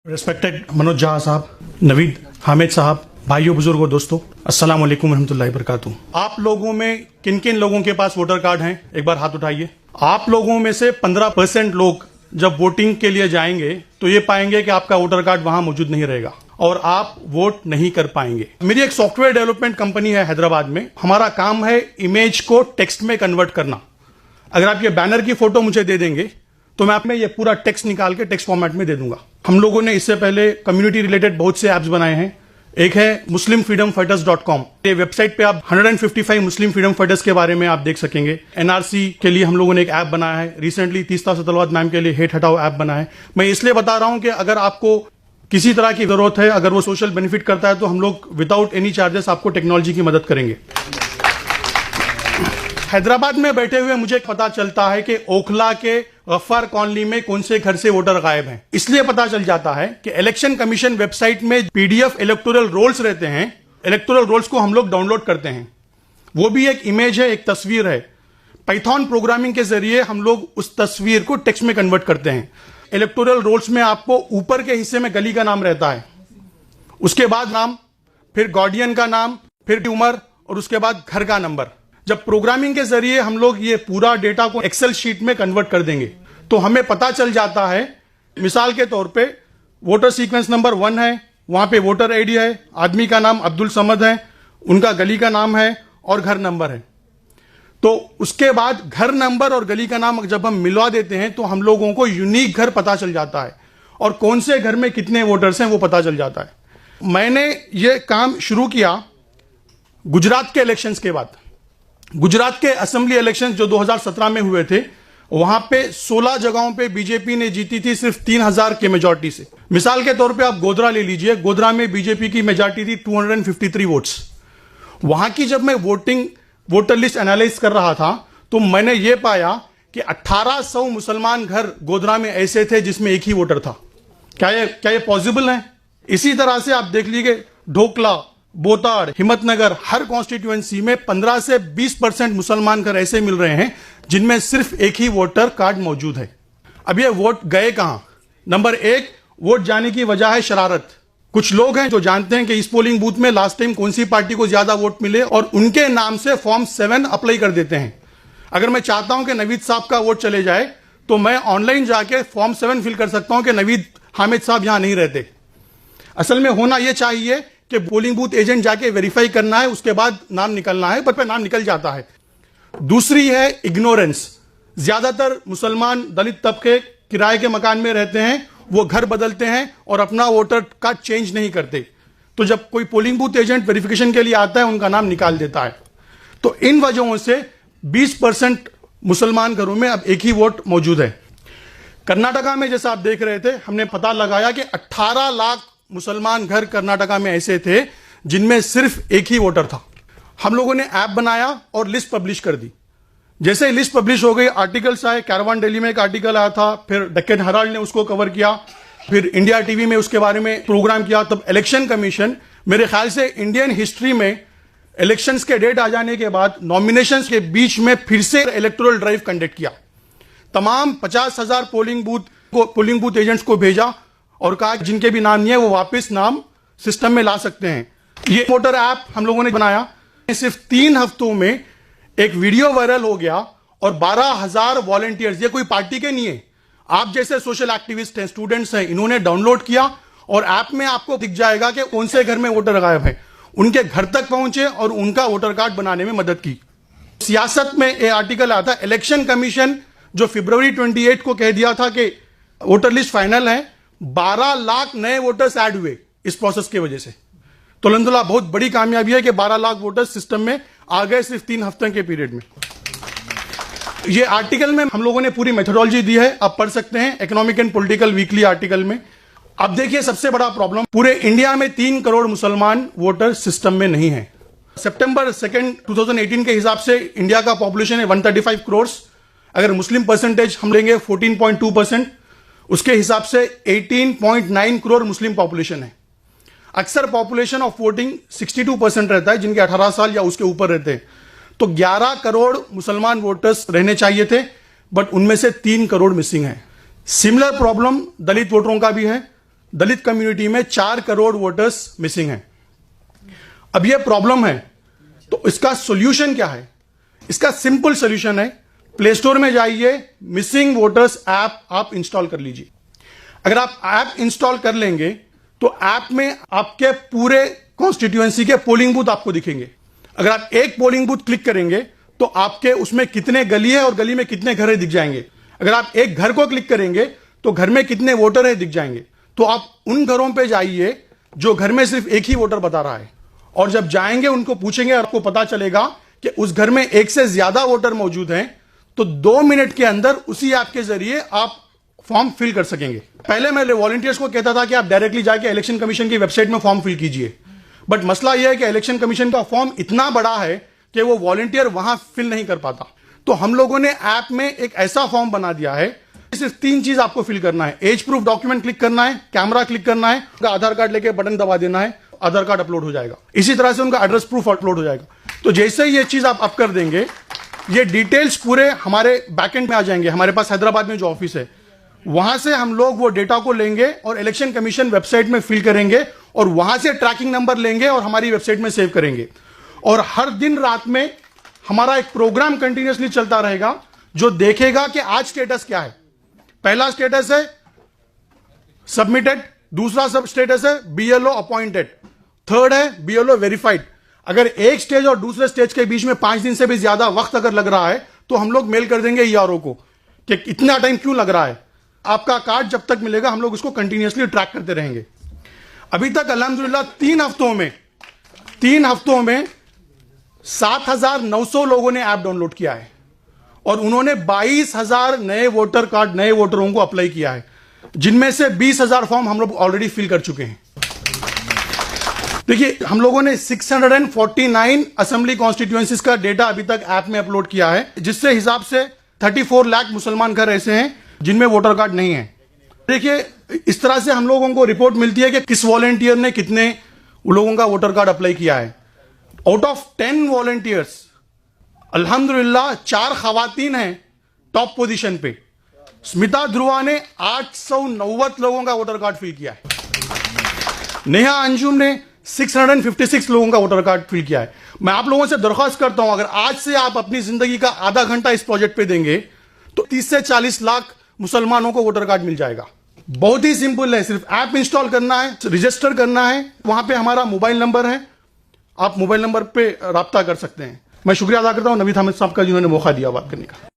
Respected Manoj जहाँ साहब, नवीद हामिद साहब, भाइयों बुजुर्गों दोस्तों, अस्सलाम वालेकुम रहमतुल्लाहि वबरकातुहू। आप लोगों में किन किन लोगों के पास वोटर कार्ड हैं, एक बार हाथ उठाइए। आप लोगों में से 15% लोग जब वोटिंग के लिए जाएंगे तो ये पाएंगे कि आपका वोटर कार्ड वहां मौजूद नहीं रहेगा और आप वोट नहीं कर पाएंगे। मेरी एक सॉफ्टवेयर डेवलपमेंट कंपनी है हैदराबाद में। हमारा काम है इमेज को टेक्स्ट में कन्वर्ट करना। अगर आप ये बैनर की फोटो मुझे दे देंगे तो मैं आप में ये पूरा टेक्स्ट निकाल के टेक्स्ट फॉर्मेट में दे दूंगा। हम लोगों ने इससे पहले कम्युनिटी रिलेटेड बहुत से ऐप्स बनाए हैं। एक है muslimfreedomfighters.com। ये वेबसाइट पे आप 155 मुस्लिम फ्रीडम फाइटर्स के बारे में आप देख सकेंगे। एनआरसी के लिए हम लोगों ने एक ऐप बनाया है। रिसेंटली तीस्ता सतलवात मैम के लिए हेट हटाओ ऐप बना है। मैं इसलिए बता रहा हूं कि अगर आपको किसी तरह की जरूरत है, अगर वो सोशल बेनिफिट करता है, तो हम लोग विदाउट एनी चार्जेस आपको टेक्नोलॉजी की मदद करेंगे। हैदराबाद में बैठे हुए मुझे पता चलता है कि ओखला के गफ्फार कॉलोनी में कौन से घर से वोटर गायब हैं। इसलिए पता चल जाता है कि इलेक्शन कमीशन वेबसाइट में पीडीएफ इलेक्टोरल रोल्स रहते हैं। इलेक्टोरल रोल्स को हम लोग डाउनलोड करते हैं। वो भी एक इमेज है, एक तस्वीर है। पाइथन प्रोग्रामिंग के जरिए हम लोग उस तस्वीर को टेक्स्ट में कन्वर्ट करते हैं। इलेक्टोरल रोल्स में आपको ऊपर के हिस्से में गली का नाम रहता है, उसके बाद नाम, फिर गार्डियन का नाम, फिर उम्र और उसके बाद घर का नंबर। जब प्रोग्रामिंग के जरिए हम लोग ये पूरा डेटा को एक्सेल शीट में कन्वर्ट कर देंगे तो हमें पता चल जाता है, मिसाल के तौर पे वोटर सीक्वेंस नंबर 1 है, वहां पे वोटर आईडी है, आदमी का नाम अब्दुल समद है, उनका गली का नाम है और घर नंबर है। तो उसके बाद घर नंबर और गली का नाम जब हम मिलवा देते हैं तो हम लोगों को यूनिक घर पता चल जाता है और कौन से घर में कितने वोटर्स हैं वो पता चल जाता है। मैंने ये काम शुरू किया गुजरात के इलेक्शंस के बाद। गुजरात के असेंबली इलेक्शंस जो 2017 में हुए थे, वहां पे 16 जगहों पे बीजेपी ने जीती थी सिर्फ 3000 के मेजॉरिटी से। मिसाल के तौर पे आप गोधरा ले लीजिए। गोधरा में बीजेपी की मेजॉरिटी थी 253 वोट्स। वहां की जब मैं वोटर लिस्ट एनालाइज कर रहा था तो मैंने ये पाया कि 1800 मुसलमान घर गोधरा में ऐसे थे जिसमें एक ही वोटर था। क्या ये पॉसिबल है? इसी तरह से आप देख लीजिए ढोकला, बोताड़, हिम्मतनगर, हर कॉन्स्टिट्यूएंसी में 15 से 20% मुसलमान घर ऐसे मिल रहे हैं जिनमें सिर्फ एक ही वोटर कार्ड मौजूद है। अब ये वोट गए कहां? नंबर 1, वोट जाने की वजह है शरारत। कुछ लोग हैं जो जानते हैं कि इस पोलिंग बूथ में लास्ट टाइम कौन सी पार्टी को ज्यादा वोट मिले और उनके नाम से फॉर्म 7 अप्लाई कर देते हैं। अगर मैं चाहता हूं कि नवीद साहब का वोट चले जाए तो मैं ऑनलाइन जाके फॉर्म 7 फिल कर सकता हूं कि नवीद हामिद साहब यहां नहीं रहते। असल में होना यह चाहिए कि पोलिंग बूथ एजेंट जाके वेरीफाई करना है, उसके बाद नाम निकलना है, पर नाम निकल जाता है। दूसरी है इग्नोरेंस। ज्यादातर मुसलमान दलित तबके किराए के मकान में रहते हैं, वो घर बदलते हैं और अपना वोटर कार्ड चेंज नहीं करते। तो जब कोई पोलिंग बूथ एजेंट वेरिफिकेशन के लिए आता है उनका नाम निकाल देता है। तो इन वजहों से 20% मुसलमान घरों में अब एक ही वोट मौजूद है। कर्नाटका में जैसा आप देख रहे थे, हमने पता लगाया कि 18 लाख मुसलमान घर कर्नाटका में ऐसे थे जिनमें सिर्फ एक ही वोटर था। हम लोगों ने ऐप बनाया और लिस्ट पब्लिश कर दी। जैसे ही लिस्ट पब्लिश हो गई, आर्टिकल्स आए। कैरवान डेली में एक आर्टिकल आया था, फिर डेक्कन हेराल्ड ने उसको कवर किया, फिर इंडिया टीवी में उसके बारे में प्रोग्राम किया। तब इलेक्शन कमीशन, मेरे ख्याल से इंडियन हिस्ट्री में इलेक्शंस के डेट आ जाने के बाद नॉमिनेशंस के बीच में फिर से इलेक्टोरल ड्राइव कंडक्ट किया। तमाम 50,000 पोलिंग बूथ एजेंट्स को भेजा और कहा जिनके भी नाम नहीं है वो वापस नाम सिस्टम में ला सकते हैं। ये वोटर ऐप हम लोगों ने बनाया। सिर्फ 3 हफ्तों में एक वीडियो वायरल हो गया और 12,000 वॉलंटियर्स, ये कोई पार्टी के नहीं है, आप जैसे सोशल एक्टिविस्ट हैं, स्टूडेंट्स हैं, इन्होंने डाउनलोड किया और ऐप में आपको दिख जाएगा कि कौन से घर में वोटर गायब है। उनके घर तक पहुंचे और उनका वोटर कार्ड बनाने में मदद की। सियासत में यह आर्टिकल आता है, इलेक्शन कमीशन जो फरवरी 28 को कह दिया था कि वोटर लिस्ट फाइनल है, 12 लाख नए वोटर्स ऐड हुए इस प्रोसेस की वजह से। तो अल्हम्दुलिल्लाह बहुत बड़ी कामयाबी है कि 12 लाख वोटर्स सिस्टम में आ गए सिर्फ 3 हफ्ते के पीरियड में। ये आर्टिकल में हम लोगों ने पूरी मेथोडोलॉजी दी है, आप पढ़ सकते हैं, economic and political weekly article में। अब देखिए सबसे बड़ा प्रॉब्लम, पूरे इंडिया में 3 करोड़ मुसलमान वोटर सिस्टम में नहीं है। सितंबर 2, 2018 के हिसाब से इंडिया का पॉपुलेशन है 135 करोड़। अगर मुस्लिम परसेंटेज हम लेंगे 14.2%, उसके हिसाब से 18.9 करोड़ मुस्लिम पॉपुलेशन है। अक्सर पॉपुलेशन ऑफ वोटिंग 62% रहता है, जिनके 18 साल या उसके ऊपर रहते हैं। तो 11 करोड़ मुसलमान वोटर्स रहने चाहिए थे, बट उनमें से 3 करोड़ मिसिंग है। सिमिलर प्रॉब्लम दलित वोटरों का भी है। दलित कम्युनिटी में 4 करोड़ वोटर्स मिसिंग हैं। अब यह प्रॉब्लम है, तो इसका सॉल्यूशन क्या है? इसका सिंपल सॉल्यूशन है, प्ले स्टोर में जाइए, मिसिंग वोटर्स ऐप आप इंस्टॉल कर लीजिए। अगर आप ऐप इंस्टॉल कर लेंगे तो ऐप में आपके पूरे कॉन्स्टिट्यूएंसी के पोलिंग बूथ आपको दिखेंगे। अगर आप एक पोलिंग बूथ क्लिक करेंगे तो आपके उसमें कितने गली है और गली में कितने घर है दिख जाएंगे। अगर आप एक घर को क्लिक करेंगे तो घर में कितने वोटर है दिख जाएंगे। तो आप उन घरों पे जाइए जो घर में सिर्फ एक ही वोटर बता रहा है, और जब जाएंगे उनको पूछेंगे, आपको पता चलेगा कि उस घर में एक से ज्यादा वोटर मौजूद हैं, तो 2 मिनट के अंदर उसी ऐप के जरिए आप फॉर्म फिल कर सकेंगे। पहले मैं वॉलंटियर्स को कहता था कि आप डायरेक्टली जाके इलेक्शन कमीशन की वेबसाइट में फॉर्म फिल कीजिए, बट मसला यह है कि इलेक्शन कमीशन का फॉर्म इतना बड़ा है कि वो वॉलंटियर वहां फिल नहीं कर पाता। तो हम लोगों ने ऐप में एक ऐसा फॉर्म बना दिया है, सिर्फ 3 चीज आपको फिल करना है। एज प्रूफ डॉक्यूमेंट क्लिक करना है, कैमरा क्लिक करना है, उनका आधार कार्ड लेके बटन दबा देना है, आधार कार्ड अपलोड हो जाएगा। इसी तरह से उनका एड्रेस प्रूफ अपलोड हो जाएगा। तो जैसे ही ये चीज आप अप कर देंगे, ये डिटेल्स पूरे हमारे बैकएंड में आ जाएंगे। हमारे पास हैदराबाद में जो ऑफिस है, वहां से हम लोग वो डेटा को लेंगे और इलेक्शन कमीशन वेबसाइट में फिल करेंगे, और वहां से ट्रैकिंग नंबर लेंगे और हमारी वेबसाइट में सेव करेंगे। और हर दिन रात में हमारा एक प्रोग्राम कंटिन्यूअसली चलता रहेगा जो देखेगा कि आज स्टेटस क्या है। पहला स्टेटस है सबमिटेड, दूसरा सब स्टेटस है बीएलओ अपॉइंटेड, थर्ड है बीएलओ वेरीफाइड। अगर एक स्टेज और दूसरे स्टेज के बीच में 5 दिन से भी ज्यादा वक्त अगर लग रहा है तो हम लोग मेल कर देंगे ईआरओ को कि इतना टाइम क्यों लग रहा है। आपका कार्ड जब तक मिलेगा हम लोग उसको कंटिन्यूअसली ट्रैक करते रहेंगे। अभी तक अल्हम्दुलिल्लाह 3 हफ्तों में 7,900 लोगों ने ऐप डाउनलोड किया है और उन्होंने 22,000 नए वोटर कार्ड, नए वोटरों को अप्लाई किया है, जिनमें से 20,000 फॉर्म हम लोग ऑलरेडी फिल कर चुके हैं। देखिए, हम लोगों ने 649 असेंबली कॉन्स्टिट्यूएंसीज का डेटा अभी तक ऐप में अपलोड किया है, जिससे हिसाब से 34 लाख मुसलमान घर ऐसे हैं जिनमें वोटर कार्ड नहीं है। देखिए, इस तरह से हम लोगों को रिपोर्ट मिलती है कि किस वॉलंटियर ने कितने लोगों का वोटर कार्ड अप्लाई किया है। आउट ऑफ 10 वॉलंटियर्स अल्हम्दुलिल्लाह 4 खवातीन हैं टॉप पोजीशन पे। स्मिता ध्रुवा ने 890 लोगों का वोटर कार्ड फिल किया है। नेहा अंजुम ने 656 लोगों का वोटर कार्ड फिल किया है। मैं आप लोगों से दरख्वास्त करता हूं, अगर आज से आप अपनी जिंदगी का आधा घंटा इस प्रोजेक्ट पे देंगे तो 30 से 40 लाख मुसलमानों को वोटर कार्ड मिल जाएगा। बहुत ही सिंपल है, सिर्फ ऐप इंस्टॉल करना है, रजिस्टर करना है। वहां पे हमारा मोबाइल नंबर है, आप मोबाइल नंबर पे राब्ता कर सकते हैं। मैं शुक्रिया अदा करता हूं नवीद हामिद साहब का जिन्होंने मौका दिया बात करने का।